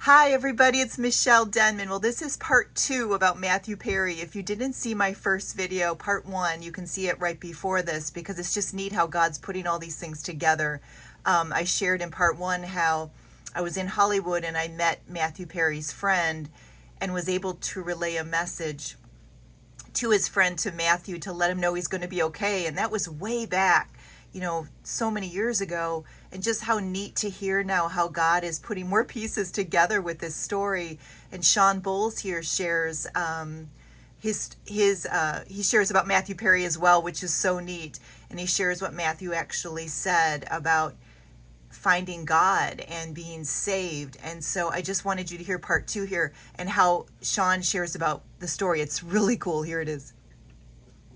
Hi, everybody. It's Michele Denman. Well, this is part 2 about Matthew Perry. If you didn't see my first video, part 1, you can see it right before this because it's just neat how God's putting all these things together. I shared in part 1 how I was in Hollywood and I met Matthew Perry's friend and was able to relay a message to his friend, to Matthew, to let him know he's going to be okay. And that was way back, so many years ago. And just how neat to hear now how God is putting more pieces together with this story. And Sean Bowles here shares he shares about Matthew Perry as well, which is so neat. And he shares what Matthew actually said about finding God and being saved. And so I just wanted you to hear part 2 here and how Sean shares about the story. It's really cool. Here it is.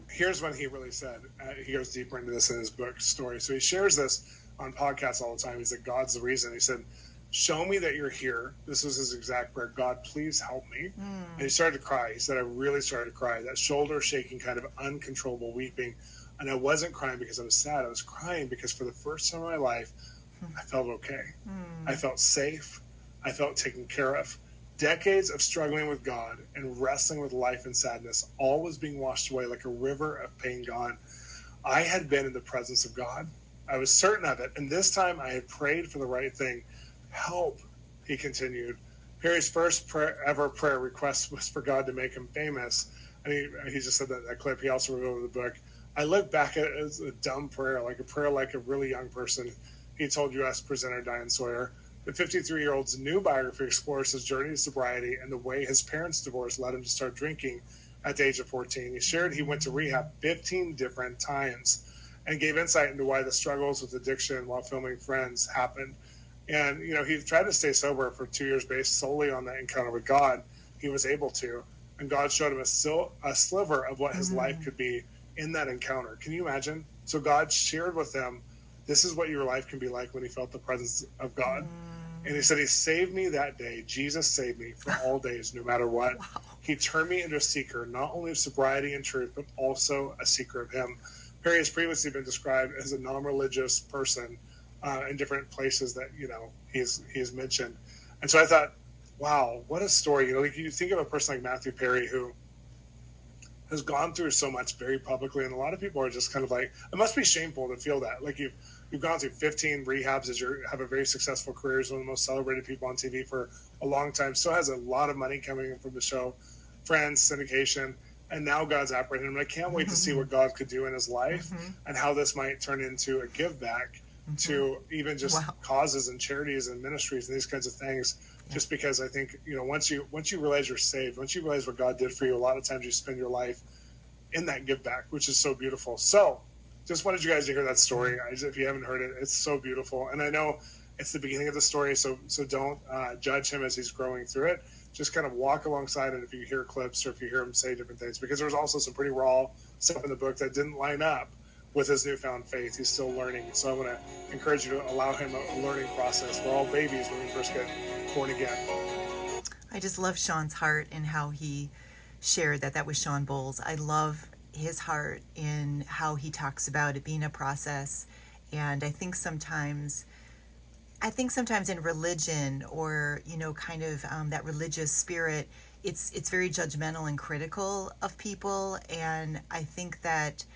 Here's what he really said. He goes deeper into this in his book story. So he shares this on podcasts all the time. He said, God's the reason. He said, show me that you're here. This was his exact prayer. God, please help me. And he started to cry. He said, I really started to cry. That shoulder shaking, kind of uncontrollable weeping. And I wasn't crying because I was sad. I was crying because for the first time in my life, I felt okay. I felt safe. I felt taken care of. Decades of struggling with God and wrestling with life and sadness, all was being washed away like a river of pain gone. I had been in the presence of God. I was certain of it. And this time I had prayed for the right thing. Help, he continued. Perry's first ever prayer request was for God to make him famous. And he just said that clip. He also wrote over the book. I look back at it as a dumb prayer, like a prayer like a really young person. He told U.S. presenter Diane Sawyer. The 53-year-old's new biography explores his journey to sobriety and the way his parents' divorce led him to start drinking at the age of 14. He shared he went to rehab 15 different times and gave insight into why the struggles with addiction while filming Friends happened. And, he tried to stay sober for 2 years based solely on that encounter with God. He was able to. And God showed him a sliver of what his life could be in that encounter. Can you imagine? So God shared with him, this is what your life can be like when he felt the presence of God. And he said, he saved me that day. Jesus saved me for all days, no matter what. Wow. He turned me into a seeker, not only of sobriety and truth, but also a seeker of him. Perry has previously been described as a non-religious person in different places that, he's mentioned. And so I thought, wow, what a story. You think of a person like Matthew Perry who has gone through so much very publicly. And a lot of people are just kind of like, it must be shameful to feel that. Like You've gone through 15 rehabs as you have a very successful career as one of the most celebrated people on TV for a long time. Still has a lot of money coming in from the show, Friends, syndication, and now God's operating him. I can't wait to see what God could do in his life and how this might turn into a give back to even just causes and charities and ministries and these kinds of things. Just because I think, once you realize you're saved, once you realize what God did for you, a lot of times you spend your life in that give back, which is so beautiful. So just wanted you guys to hear that story. If you haven't heard it, it's so beautiful. And I know it's the beginning of the story, so don't judge him as he's growing through it. Just kind of walk alongside it if you hear clips or if you hear him say different things, because there's also some pretty raw stuff in the book that didn't line up with his newfound faith. He's still learning. So I want to encourage you to allow him a learning process. We're all babies when we first get born again. I just love Sean's heart and how he shared that was Sean Bowles. I love his heart in how he talks about it being a process. And I think sometimes in religion or that religious spirit, it's very judgmental and critical of people. And I think that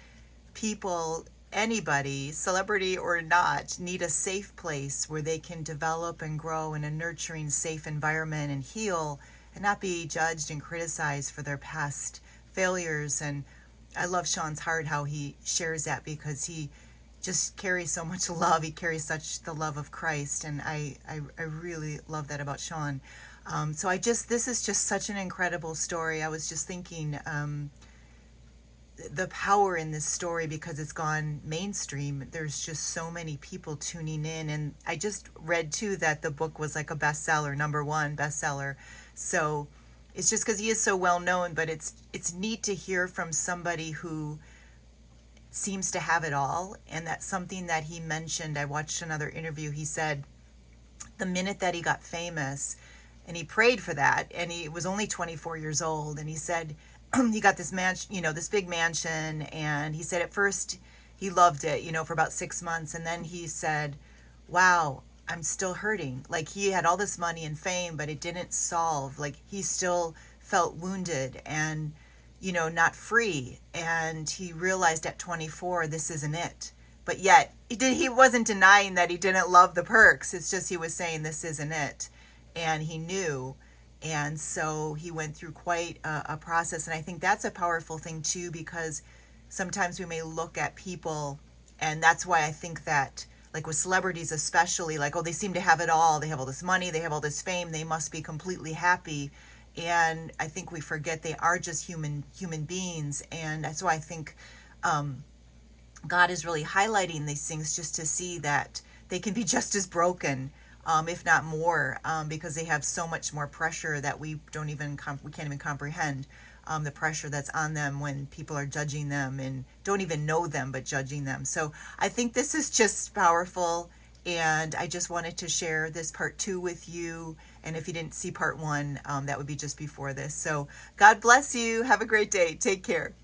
people, anybody, celebrity or not, need a safe place where they can develop and grow in a nurturing, safe environment and heal and not be judged and criticized for their past failures. And I love Sean's heart, how he shares that, because he just carries so much love. He carries such the love of Christ. And I really love that about Sean. This is just such an incredible story. I was just thinking the power in this story, because it's gone mainstream. There's just so many people tuning in. And I just read too that the book was like a bestseller, #1 bestseller. So it's just because he is so well known, but it's neat to hear from somebody who seems to have it all. And that's something that he mentioned. I watched another interview. He said the minute that he got famous, and he prayed for that, and he was only 24 years old, and he said he got this mansion, this big mansion, and he said at first he loved it, for about 6 months, and then he said, wow, I'm still hurting. Like, he had all this money and fame, but it didn't solve. Like, he still felt wounded and, not free. And he realized at 24, this isn't it. But yet, he wasn't denying that he didn't love the perks. It's just he was saying this isn't it. And he knew. And so he went through quite a process. And I think that's a powerful thing too, because sometimes we may look at people, and that's why I think that, like with celebrities especially, like, oh, they seem to have it all. They have all this money, they have all this fame, they must be completely happy. And I think we forget they are just human beings. And that's why I think God is really highlighting these things, just to see that they can be just as broken, if not more, because they have so much more pressure that we can't even comprehend. The pressure that's on them when people are judging them and don't even know them, but judging them. So I think this is just powerful. And I just wanted to share this part 2 with you. And if you didn't see part 1, that would be just before this. So God bless you. Have a great day. Take care.